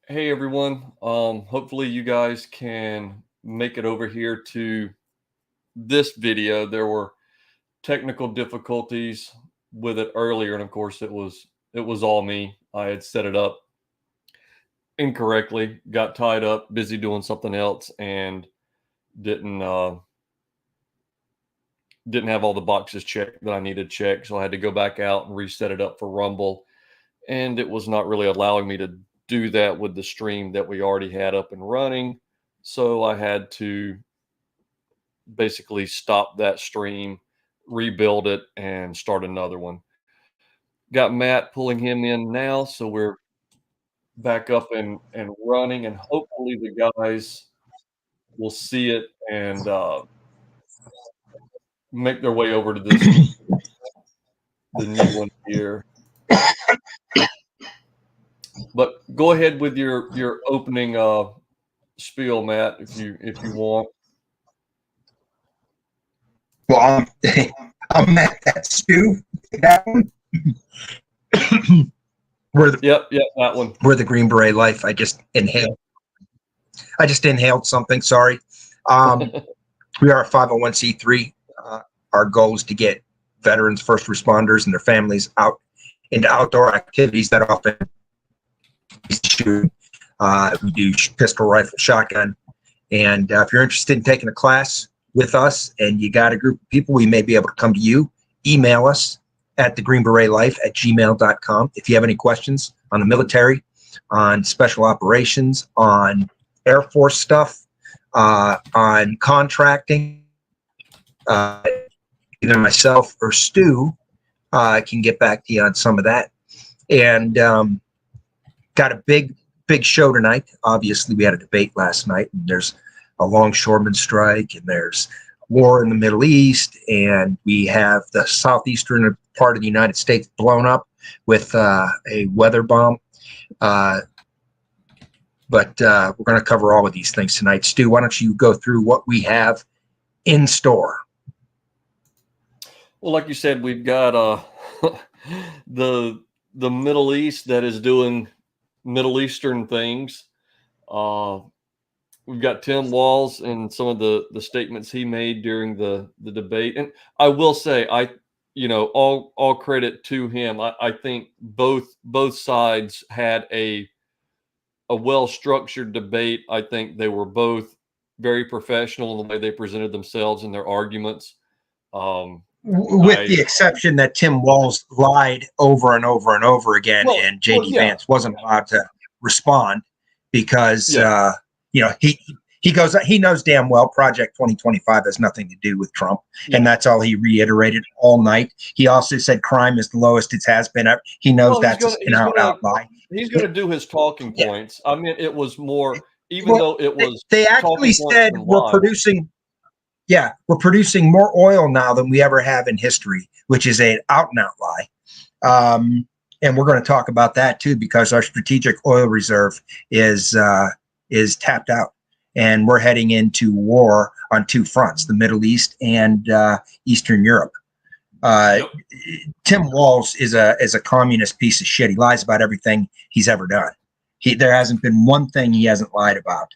Hey everyone. Hopefully you guys can make it over here to this video. There were technical difficulties with it earlier, and of course it was all me. I had set it up incorrectly, got tied up, busy doing something else, and didn't didn't have all the boxes checked that I needed checked. So I had to go back out and reset it up for Rumble, and it was not really allowing me to do that with the stream that we already had up and running. So I had to basically stop that stream, rebuild it, and start another one. Got Matt pulling him in now, so we're back up and running, and hopefully the guys will see it and make their way over to the new one here. But go ahead with your opening spiel, Matt, if you want. Well, I'm at that stew. That one. Yep, that one. We're the Green Beret Life. I just inhaled something. Sorry. We are a 501c3. Our goal is to get veterans, first responders, and their families out into outdoor activities that often shoot. We do pistol, rifle, shotgun. And if you're interested in taking a class with us and you got a group of people, we may be able to come to you. Email us at TheGreenBeretLife@gmail.com. If you have any questions on the military, on special operations, on Air Force stuff, on contracting, either myself or Stu can get back to you on some of that. And got a big show tonight. Obviously, we had a debate last night, and there's a longshoreman strike, and there's war in the Middle East, and we have the southeastern part of the United States blown up with a weather bomb. But we're going to cover all of these things tonight. Stu, why don't you go through what we have in store? Well, like you said, we've got the Middle East that is doing Middle Eastern things. We've got Tim Walz and some of the statements he made during the debate. And I will say, all credit to him. I think both sides had a well-structured debate. I think they were both very professional in the way they presented themselves in their arguments. With the exception that Tim Walz lied over and over and over again, and JD Vance wasn't allowed to respond because he goes, he knows damn well Project 2025 has nothing to do with Trump, and that's all he reiterated all night. He also said crime is the lowest it has been. He knows that's an out lie. He's going to do his talking points. I mean, it was more, though it was. They actually said we're producing. Yeah, we're producing more oil now than we ever have in history, which is an out-and-out lie. And we're going to talk about that too, because our strategic oil reserve is tapped out, and we're heading into war on two fronts: the Middle East and Eastern Europe. Tim Walz is a communist piece of shit. He lies about everything he's ever done. There hasn't been one thing he hasn't lied about.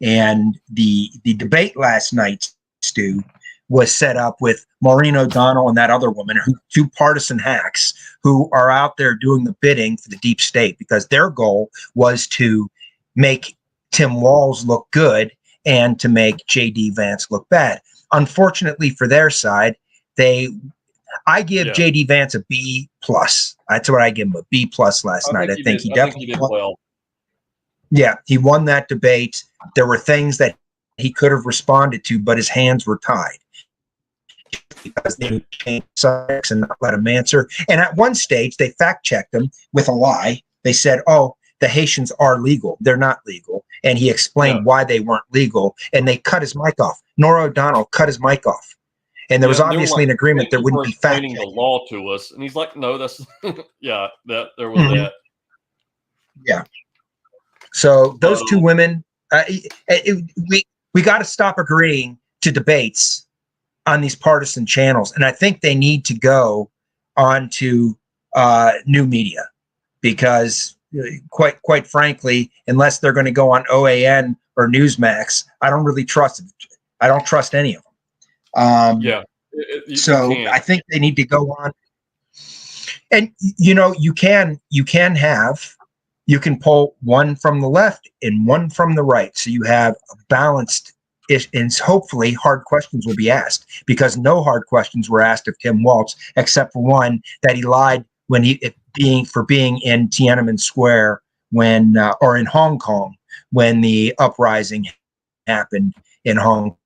And the debate last night, Stu, was set up with Maureen O'Donnell and that other woman, two partisan hacks who are out there doing the bidding for the deep state, because their goal was to make Tim Walz look good and to make JD Vance look bad. Unfortunately for their side, I give JD Vance a B+. That's what I give him, a B+ last night. I think he definitely did well. Yeah, he won that debate. There were things that he could have responded to, but his hands were tied because they would change subjects and not let him answer. And at one stage, they fact-checked him with a lie. They said, oh, the Haitians are legal. They're not legal. And he explained why they weren't legal, and they cut his mic off. Nora O'Donnell cut his mic off. And there was obviously an agreement there wouldn't be fact-checking. The law to us. And he's like, no, that's, there was that. Yeah. So those two women, we got to stop agreeing to debates on these partisan channels. And I think they need to go onto new media, because quite frankly, unless they're going to go on OAN or Newsmax, I don't really trust it. I don't trust any of them. Yeah. So I think they need to go on. And you can pull one from the left and one from the right, so you have a balanced. And hopefully hard questions will be asked, because no hard questions were asked of Tim Waltz, except for one, that he lied when being in Tiananmen Square or in Hong Kong when the uprising happened in Hong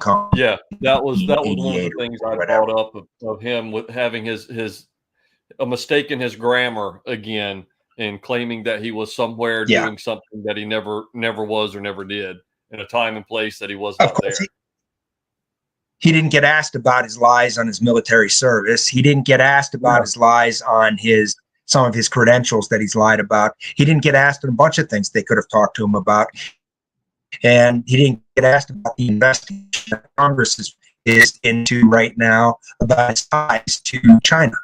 Kong. Yeah, that was one of the things I brought up of him with having a mistake in his grammar again, and claiming that he was somewhere doing something that he never was or never did, in a time and place that he was not there. He didn't get asked about his lies on his military service. He didn't get asked about his lies on some of his credentials that he's lied about. He didn't get asked a bunch of things they could have talked to him about. And he didn't get asked about the investigation that Congress is into right now about his ties to China.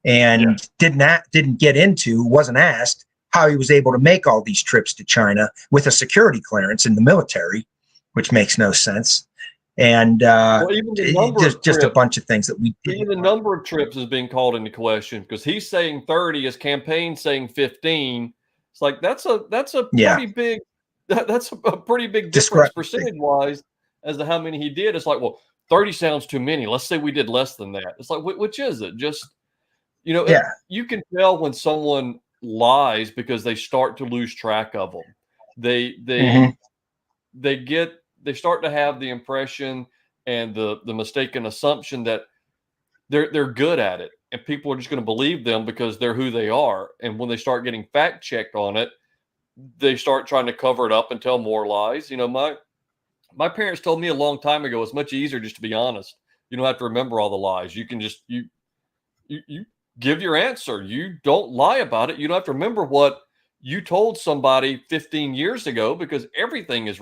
And wasn't asked how he was able to make all these trips to China with a security clearance in the military, which makes no sense. And there's just a bunch of things that we did. Even the number of trips is being called into question, because he's saying 30, his campaign saying 15. It's like that's a pretty big difference percentage wise as to how many he did. It's like, well, 30 sounds too many. Let's say we did less than that. It's like, which is it? Just you can tell when someone lies because they start to lose track of them. They start to have the impression and the mistaken assumption that they're good at it, and people are just going to believe them because they're who they are. And when they start getting fact checked on it, they start trying to cover it up and tell more lies. My parents told me a long time ago, it's much easier just to be honest. You don't have to remember all the lies. You can just you give your answer. You don't lie about it. You don't have to remember what you told somebody 15 years ago, because everything is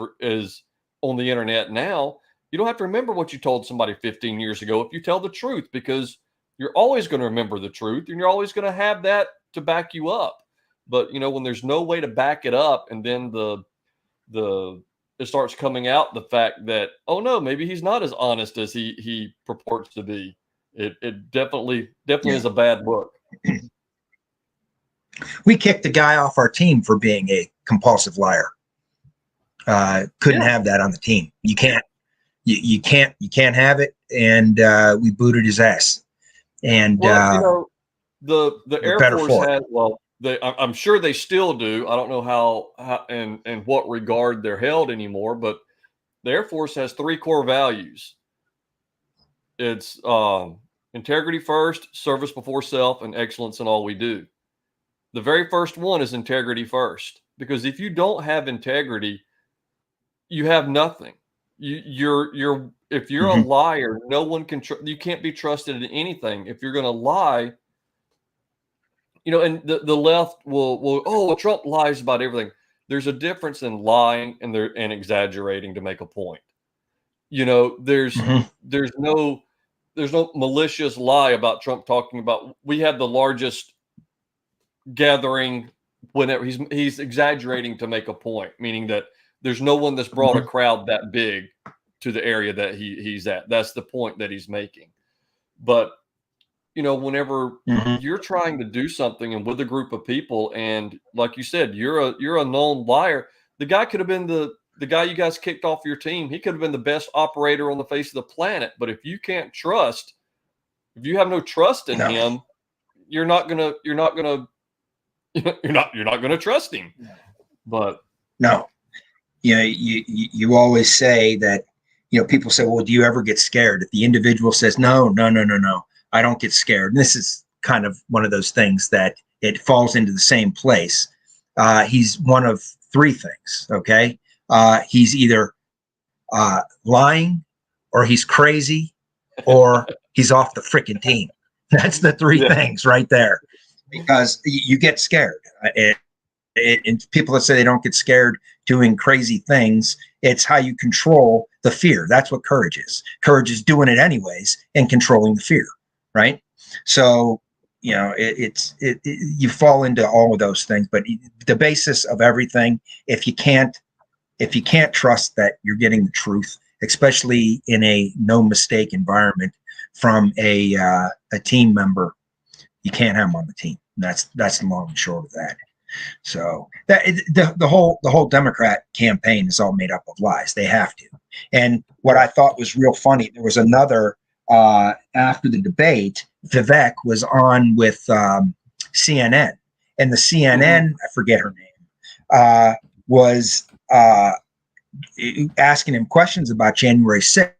on the internet now. You don't have to remember what you told somebody 15 years ago if you tell the truth, because you're always going to remember the truth, and you're always going to have that to back you up. But when there's no way to back it up, and then it starts coming out, the fact that, oh no, maybe he's not as honest as he purports to be. It definitely is a bad look. We kicked the guy off our team for being a compulsive liar. Couldn't have that on the team. You can't have it. And we booted his ass. And the Air Force had, I'm sure they still do. I don't know how and what regard they're held anymore, but the Air Force has 3 core values. It's integrity first, service before self, and excellence in all we do. The very first one is integrity first, because if you don't have integrity, you have nothing. If you're a liar, no one can. You can't be trusted in anything. If you're going to lie, and the left will Trump lies about everything. There's a difference in lying and exaggerating to make a point. There's no malicious lie about Trump talking about we had the largest gathering whenever he's exaggerating to make a point, meaning that there's no one that's brought a crowd that big to the area that he's at. That's the point that he's making. But whenever you're trying to do something and with a group of people, and like you said, you're a known liar, the guy could have been the guy you guys kicked off your team. He could have been the best operator on the face of the planet. But if you have no trust in him, you're not gonna trust him. But no, you always say that. People say, well, do you ever get scared? If the individual says, no, I don't get scared. And this is kind of one of those things that it falls into the same place. He's one of 3 things. Okay. He's either lying, or he's crazy, or he's off the freaking team. That's the 3 things right there, because you get scared. And people that say they don't get scared doing crazy things, it's how you control the fear. That's what courage is. Courage is doing it anyways and controlling the fear, right? So you know, you fall into all of those things. But the basis of everything, if you can't trust that you're getting the truth, especially in a no mistake environment from a team member, you can't have them on the team. That's the long and short of that. So that the whole Democrat campaign is all made up of lies. They have to. And what I thought was real funny, there was another after the debate, Vivek was on with CNN, and the CNN, I forget her name, was asking him questions about January 6th,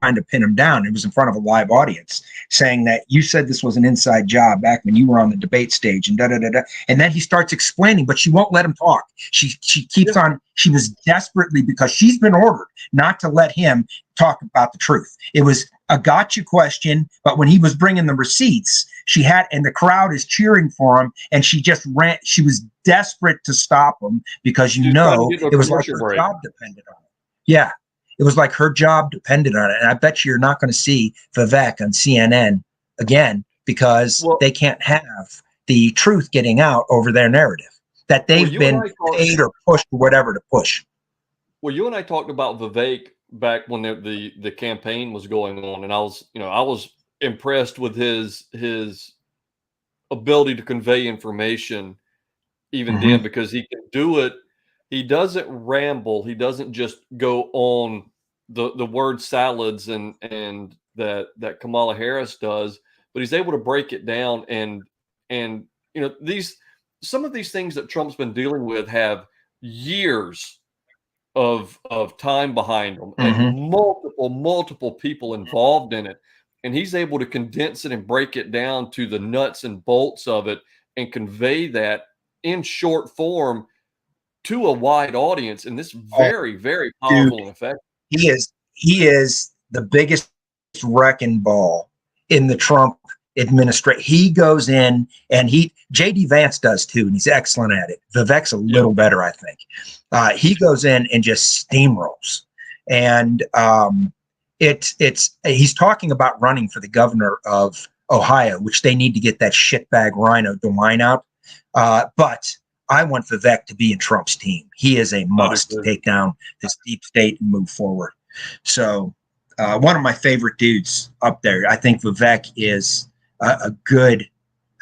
trying to pin him down. It was in front of a live audience, saying that you said this was an inside job back when you were on the debate stage, and da da da da. And then he starts explaining, but she won't let him talk. She keeps on. She was desperately, because she's been ordered not to let him talk about the truth. It was a gotcha question, but when he was bringing the receipts, she had, and the crowd is cheering for him, and she just ran. She was desperate to stop him because it was like her job depended on it. Yeah. It was like her job depended on it. And I bet you're not going to see Vivek on CNN again because they can't have the truth getting out over their narrative that they've been paid or pushed or whatever to push. Well, you and I talked about Vivek back when the campaign was going on, and I was impressed with his ability to convey information even then, because he can do it. He doesn't ramble. He doesn't just go on the word salads and that Kamala Harris does, but he's able to break it down. And some of these things that Trump's been dealing with have years of time behind them and multiple people involved in it. And he's able to condense it and break it down to the nuts and bolts of it and convey that in short form to a wide audience, and this very, very powerful and effective. He is the biggest wrecking ball in the Trump administration. He goes in, and JD Vance does too, and he's excellent at it. Vivek's a little better, I think. He goes in and just steamrolls, and he's talking about running for the governor of Ohio, which they need to get that shitbag Rhino DeWine out. But I want Vivek to be in Trump's team. He is a must to take down this deep state and move forward. So one of my favorite dudes up there. I think Vivek is a good.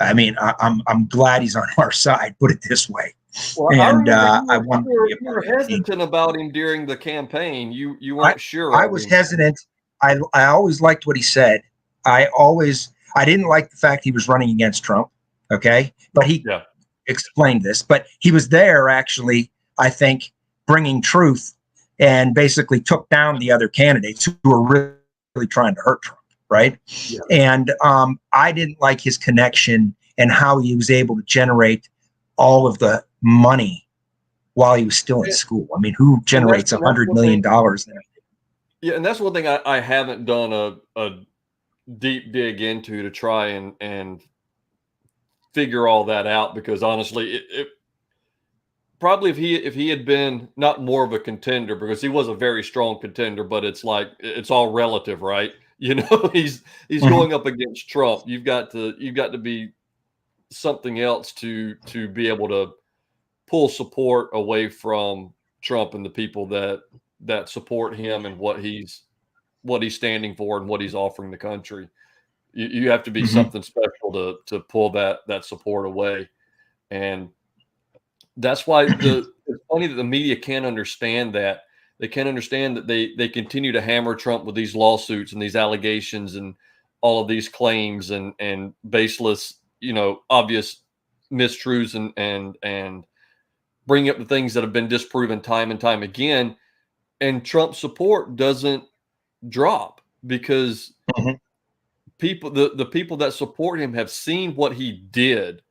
I mean, I'm glad he's on our side. Put it this way. Well, I want you were hesitant about him during the campaign. You weren't sure. I was hesitant. I always liked what he said. I didn't like the fact he was running against Trump. Okay, but he explained this. But he was there actually, I think, bringing truth, and basically took down the other candidates who were really trying to hurt Trump, right? Yeah. And I didn't like his connection and how he was able to generate all of the money while he was still in school. I mean, who generates $100 million? Yeah, and that's one thing I haven't done a deep dig into to try and figure all that out, because honestly, it probably if he had been not more of a contender, because he was a very strong contender, but it's like it's all relative, right? You know, he's going up against Trump. You've got to be something else to be able to pull support away from Trump and the people that support him and what he's standing for and what he's offering the country. You have to be something special to pull that support away. And that's why it's funny that the media can't understand that. They can't understand that they continue to hammer Trump with these lawsuits and these allegations and all of these claims and baseless, obvious mistruths and bring up the things that have been disproven time and time again. And Trump's support doesn't drop because the people that support him have seen what he did,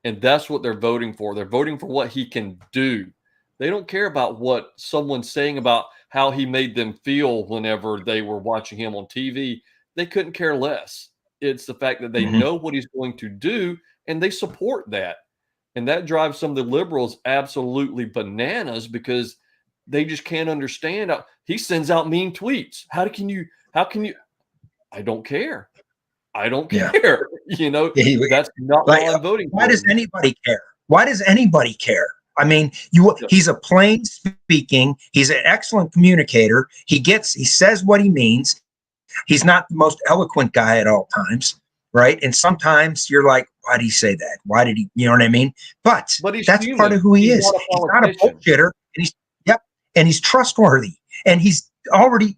and that's what they're voting for. They're voting for what he can do. They don't care about what someone's saying about how he made them feel whenever they were watching him on TV. They couldn't care less. It's the fact that they know what he's going to do, and they support that. And that drives some of the liberals absolutely bananas because they just can't understand. He sends out mean tweets. How can you? I don't care. I don't Yeah. care. You know, that's not like, why I'm voting why for does him. anybody care? Why does anybody care? I mean, he's a plain speaking, he's an excellent communicator. He says what he means. He's not the most eloquent guy at all times, right? And sometimes you're like, why did he say that? Why did he, you know what I mean? But He's that's human. part of who he He's is. not a He's not a politician. bullshitter. And he's trustworthy. And he's already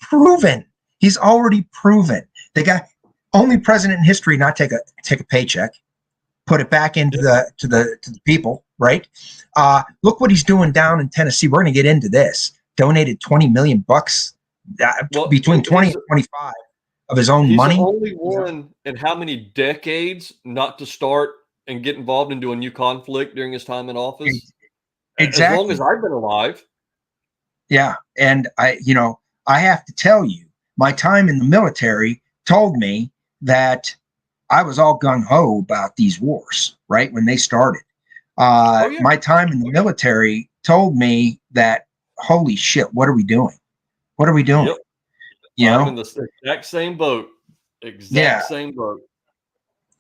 proven. The guy, only president in history not take a paycheck, put it back into to the people, right? Look what he's doing down in Tennessee. We're going to get into this. Donated $20 million between 20 and 25 of his own money. He's the only one in how many decades not to start and get involved into a new conflict during his time in office? Exactly. As long as I've been alive. Yeah. And I have to tell you, my time in the military told me that I was all gung-ho about these wars, right? When they started. My time in the military told me that, holy shit, what are we doing? What are we doing? Yep. You know? I'm in the exact same boat. Same boat.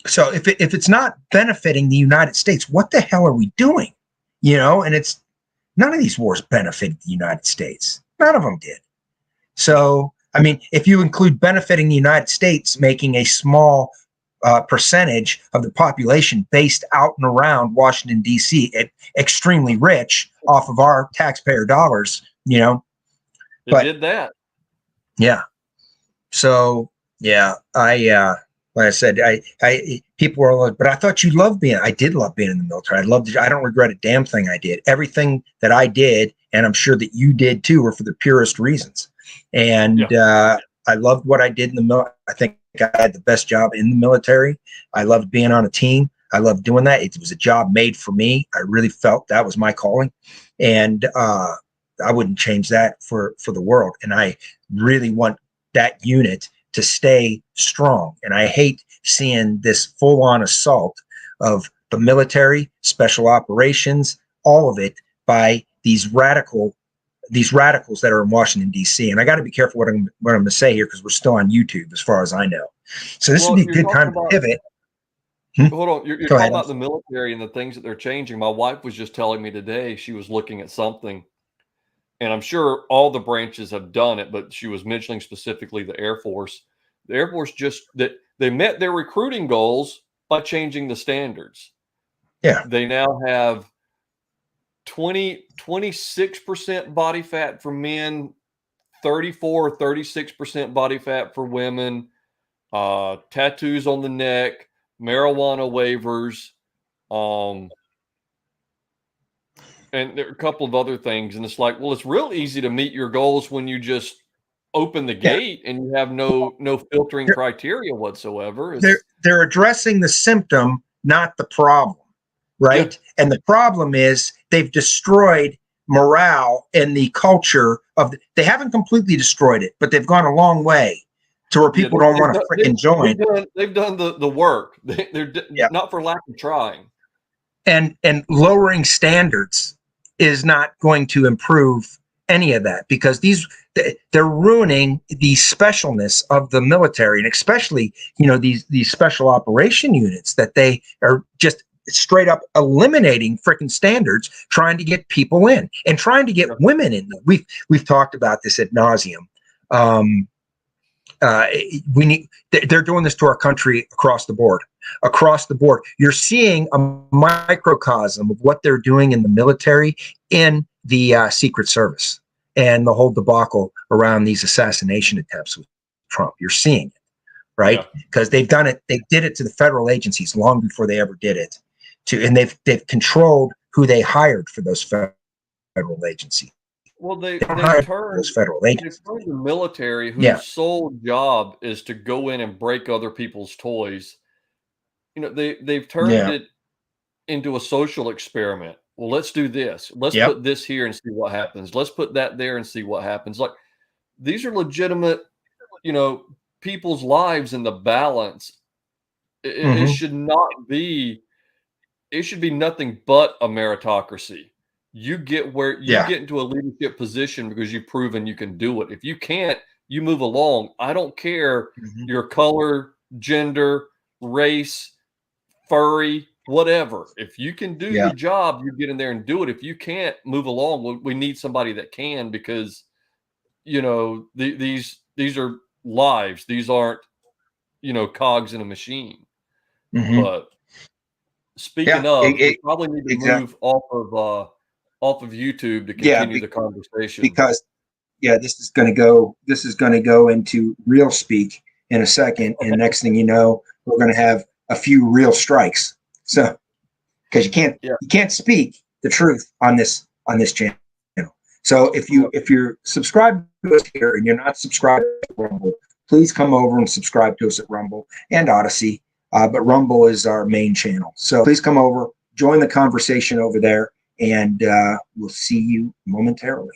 So if it's not benefiting the United States, what the hell are we doing? You know, and it's none of these wars benefited the United States. None of them did. So, I mean, if you include benefiting the United States, making a small percentage of the population based out and around Washington, D.C., extremely rich off of our taxpayer dollars, you know. It did that. Yeah. So, yeah, like I said, people were like, but I thought you loved I did love being in the military. I don't regret a damn thing I did. Everything that I did, and I'm sure that you did too, were for the purest reasons. And I loved what I did in the military. I think I had the best job in the military. I loved being on a team. I loved doing that. It was a job made for me. I really felt that was my calling. And I wouldn't change that for the world. And I really want that unit to stay strong. And I hate seeing this full-on assault of the military, special operations, all of it by these radicals that are in Washington, D.C. And I got to be careful what I'm going to say here, because we're still on YouTube as far as I know. So this would be a good time to pivot. Hold on. You're talking about the military and the things that they're changing. My wife was just telling me today, she was looking at something, and I'm sure all the branches have done it, but she was mentioning specifically the Air Force. The Air Force they met their recruiting goals by changing the standards. Yeah. They now have 26% body fat for men, 34 or 36% body fat for women, tattoos on the neck, marijuana waivers, and there are a couple of other things. And it's like, well, it's real easy to meet your goals when you just open the gate and you have no filtering criteria whatsoever. They're addressing the symptom, not the problem, right? Yeah. And the problem is they've destroyed morale and the culture of they haven't completely destroyed it, but they've gone a long way to where people don't want to freaking join. They've done the work. They're not for lack of trying. And lowering standards is not going to improve any of that, because they're ruining the specialness of the military, and especially, these special operation units that they are just straight up eliminating freaking standards, trying to get people in and trying to get women in. We've talked about this ad nauseum. They're doing this to our country across the board. You're seeing a microcosm of what they're doing in the military, in the Secret Service, and the whole debacle around these assassination attempts with Trump. You're seeing it, right? Because they've done it. They did it to the federal agencies long before they ever did it and they've controlled who they hired for those federal agencies. Well, they turned those federal agents. They turned the military, whose sole job is to go in and break other people's toys. They've turned it into a social experiment. Well, let's do this. Let's put this here and see what happens. Let's put that there and see what happens. Like, these are legitimate, people's lives in the balance. It should not be. It should be nothing but a meritocracy. You get get into a leadership position because you've proven you can do it. If you can't, you move along. I don't care your color, gender, race, furry, whatever. If you can do Yeah. the job, you get in there and do it. If you can't, move along. We need somebody that can, because these are lives. These aren't cogs in a machine. Mhm. But speaking Yeah, of, we probably need to exactly. move off of YouTube to Yeah, continue the conversation. because this is going to go into real speak in a second, and next thing you know, we're going to have a few real strikes. So, because you can't speak the truth on this channel. So if you're subscribed to us here and you're not subscribed to Rumble, please come over and subscribe to us at Rumble and Odysee. But Rumble is our main channel. So please come over, join the conversation over there, and we'll see you momentarily.